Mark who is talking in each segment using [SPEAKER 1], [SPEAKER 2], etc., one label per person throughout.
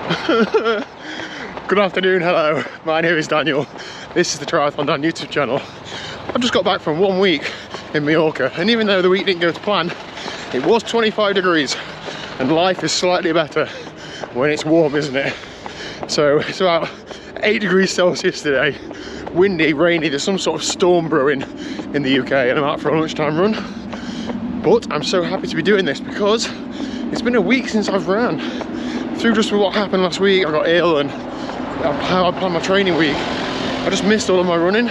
[SPEAKER 1] Good afternoon, hello. My name is Daniel. This is the TriathlonDan YouTube channel. I've just got back from 1 week in Mallorca, and even though the week didn't go to plan, it was 25 degrees, and life is slightly better when it's warm, isn't it? So it's about 8 degrees Celsius today, windy, rainy, there's some sort of storm brewing in the UK, and I'm out for a lunchtime run. But I'm so happy to be doing this because it's been a week since I've ran. Through just what happened last week, I got ill, and how I planned my training week, I just missed all of my running.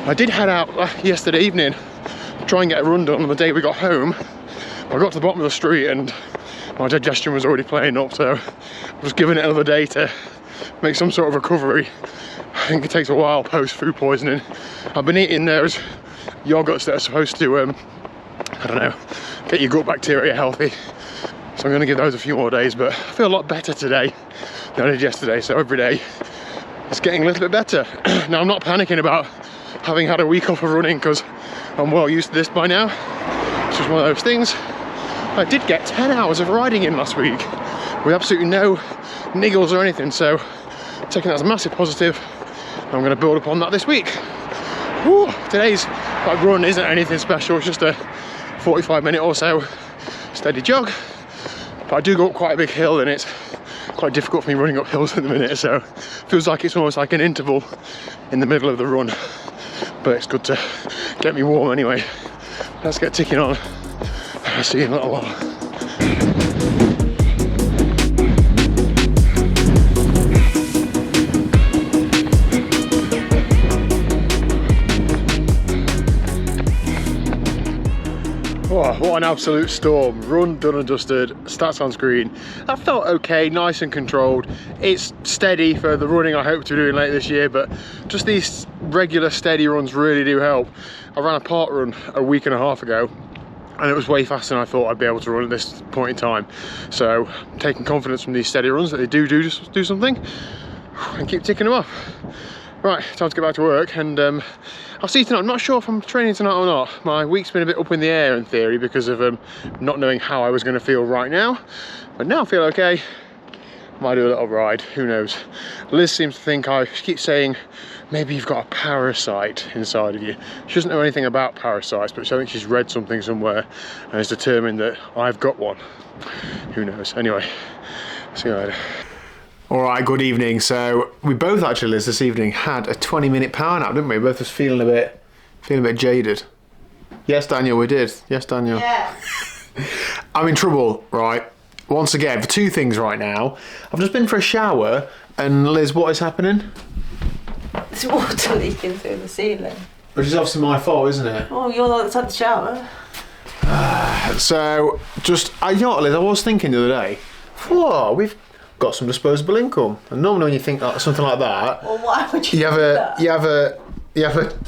[SPEAKER 1] I did head out yesterday evening to try and get a run done on the day we got home. I got to the bottom of the street and my digestion was already playing up, so I was giving it another day to make some sort of recovery. I think it takes a while post food poisoning. I've been eating those yogurts that are supposed to, I don't know, get your gut bacteria healthy. So I'm going to give those a few more days, but I feel a lot better today than I did yesterday, so every day it's getting a little bit better. Now I'm not panicking about having had a week off of running because I'm well used to this by now. It's just one of those things. I did get 10 hours of riding in last week with absolutely no niggles or anything, so taking that as a massive positive. I'm going to build upon that this week. Whew, today's run isn't anything special, it's just a 45-minute or so steady jog. But I do go up quite a big hill and it's quite difficult for me running up hills at the minute, so it feels like it's almost like an interval in the middle of the run. But it's good to get me warm anyway. Let's get ticking on. I'll see you in a little while. Oh, what an absolute storm. Run done and dusted, stats on screen. That felt okay, nice and controlled. It's steady for the running I hope to be doing later this year, but just these regular steady runs really do help. I ran a park run a week and a half ago and it was way faster than I thought I'd be able to run at this point in time. So I'm taking confidence from these steady runs that they do something and keep ticking them off. Right, time to get back to work, and I'll see you tonight. I'm not sure if I'm training tonight or not. My week's been a bit up in the air in theory because of not knowing how I was going to feel right now. But now I feel okay. Might do a little ride, who knows. Liz seems to think, she keeps saying, maybe you've got a parasite inside of you. She doesn't know anything about parasites, but I think she's read something somewhere and is determined that I've got one. Who knows? Anyway, see you later. All right, good evening. So we both actually, Liz, this evening had a 20-minute power nap, didn't we? Both was feeling a bit jaded. Yes, Daniel, we did. Yes, Daniel.
[SPEAKER 2] Yeah.
[SPEAKER 1] I'm in trouble, right? Once again, for two things right now. I've just been for a shower, and Liz, what is happening?
[SPEAKER 2] There's water leaking through the ceiling.
[SPEAKER 1] Which is obviously my fault, isn't it?
[SPEAKER 2] Oh, you're the one that's had the shower.
[SPEAKER 1] So, you know what, Liz, I was thinking the other day, whoa, we've got some disposable income. And normally when you think something like that,
[SPEAKER 2] well, why would you
[SPEAKER 1] you have an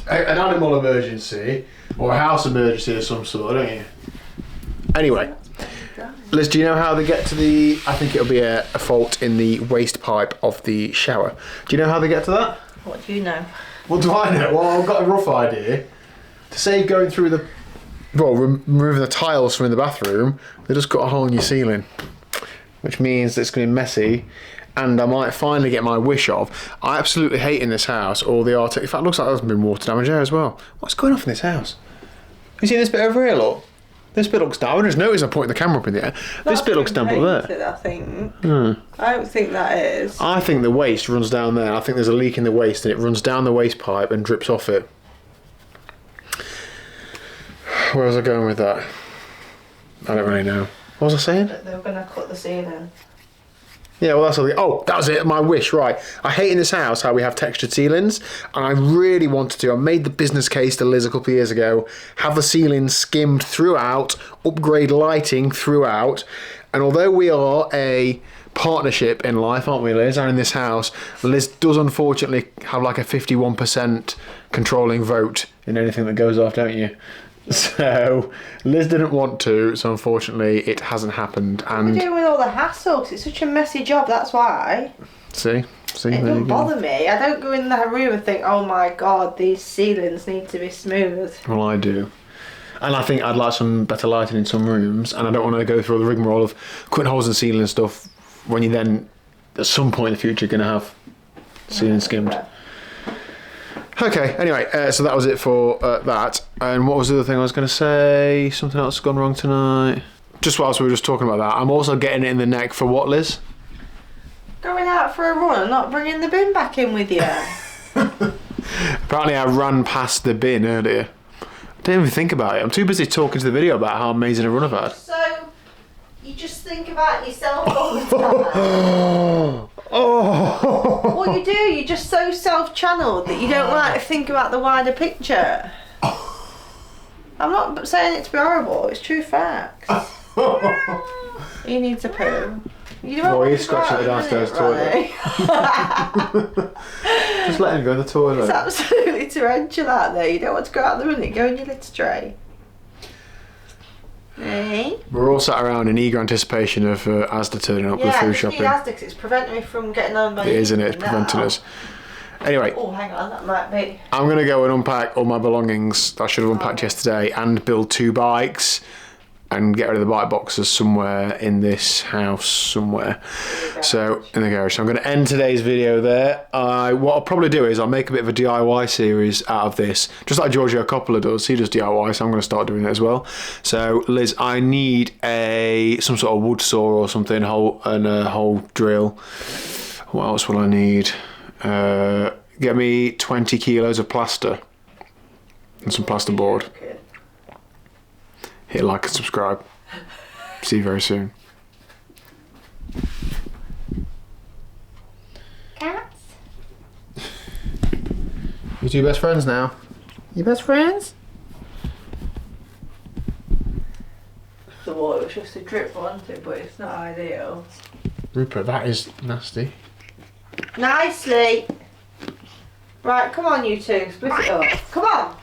[SPEAKER 1] animal emergency or a house emergency of some sort, don't you? Anyway, Liz, do you know how they get to the, I think it'll be a fault in the waste pipe of the shower. Do you know how they get to that?
[SPEAKER 2] What do you know?
[SPEAKER 1] What do I know? Well, I've got a rough idea. To save going through the, removing the tiles from in the bathroom, they just got a hole in your ceiling. Which means it's going to be messy, and I might finally get my wish of. I absolutely hate in this house all the art. In fact, it looks like there's been water damage there as well. What's going on in this house? You see this bit over here, look? This bit looks down. I just noticed I'm pointing the camera up in the air. This bit looks damp up there.
[SPEAKER 2] I think. I don't think that is.
[SPEAKER 1] I think the waste runs down there. I think there's a leak in the waste, and it runs down the waste pipe and drips off it. Where was I going with that? I don't really know. What was I saying?
[SPEAKER 2] They were going to cut the ceiling.
[SPEAKER 1] Yeah, well, that was it, my wish, right. I hate in this house how we have textured ceilings, and I really wanted to. I made the business case to Liz a couple of years ago, have the ceiling skimmed throughout, upgrade lighting throughout, and although we are a partnership in life, aren't we, Liz? And in this house, Liz does unfortunately have like a 51% controlling vote in anything that goes off, don't you? So Liz didn't want to, so unfortunately it hasn't happened. And
[SPEAKER 2] what are you doing with all the hassle? 'Cause it's such a messy job, that's why.
[SPEAKER 1] See,
[SPEAKER 2] it doesn't bother me. I don't go in the room and think, oh my god, these ceilings need to be smooth.
[SPEAKER 1] Well, I do. And I think I'd like some better lighting in some rooms, and I don't want to go through all the rigmarole of cutting holes in the ceiling and stuff when you then at some point in the future going to have ceiling skimmed. Okay, anyway, so that was it for that. And what was the other thing I was going to say? Something else gone wrong tonight? Just whilst we were just talking about that, I'm also getting it in the neck for what, Liz?
[SPEAKER 2] Going out for a run and not bringing the bin back in with you.
[SPEAKER 1] Apparently I ran past the bin earlier. I didn't even think about it. I'm too busy talking to the video about how amazing a run I've had.
[SPEAKER 2] So, you just think about yourself all the time.
[SPEAKER 1] Oh!
[SPEAKER 2] What you do, you're just so self-channeled that you don't like to think about the wider picture. I'm not saying it to be horrible, it's true facts. He needs a poo. You don't
[SPEAKER 1] he's scratching the downstairs toilet. Just let him go in the toilet.
[SPEAKER 2] It's absolutely torrential out there. You don't want to go out the minute, go in your litter tray. Hey?
[SPEAKER 1] We're all sat around in eager anticipation of Asda turning up with food shopping.
[SPEAKER 2] Yeah, Asda because it's preventing me from getting on my...
[SPEAKER 1] It is, isn't it? It's preventing us. Anyway.
[SPEAKER 2] Oh, hang on, that might be...
[SPEAKER 1] I'm going to go and unpack all my belongings that I should have unpacked yesterday and build 2 bikes and get rid of the bike boxes somewhere in this house somewhere. So, in the garage. So I'm going to end today's video there. What I'll probably do is I'll make a bit of a DIY series out of this. Just like Giorgio Coppola does. He does DIY, so I'm going to start doing it as well. So, Liz, I need some sort of wood saw or something, and a hole drill. What else will I need? Get me 20 kilos of plaster and some plasterboard. Hit like and subscribe. See you very soon.
[SPEAKER 2] Cats?
[SPEAKER 1] You 2 best friends now? You best friends?
[SPEAKER 2] The water was just a drip, wasn't it? But it's not ideal.
[SPEAKER 1] Rupert, that is nasty.
[SPEAKER 2] Nicely. Right, come on you two, split it up. Come on.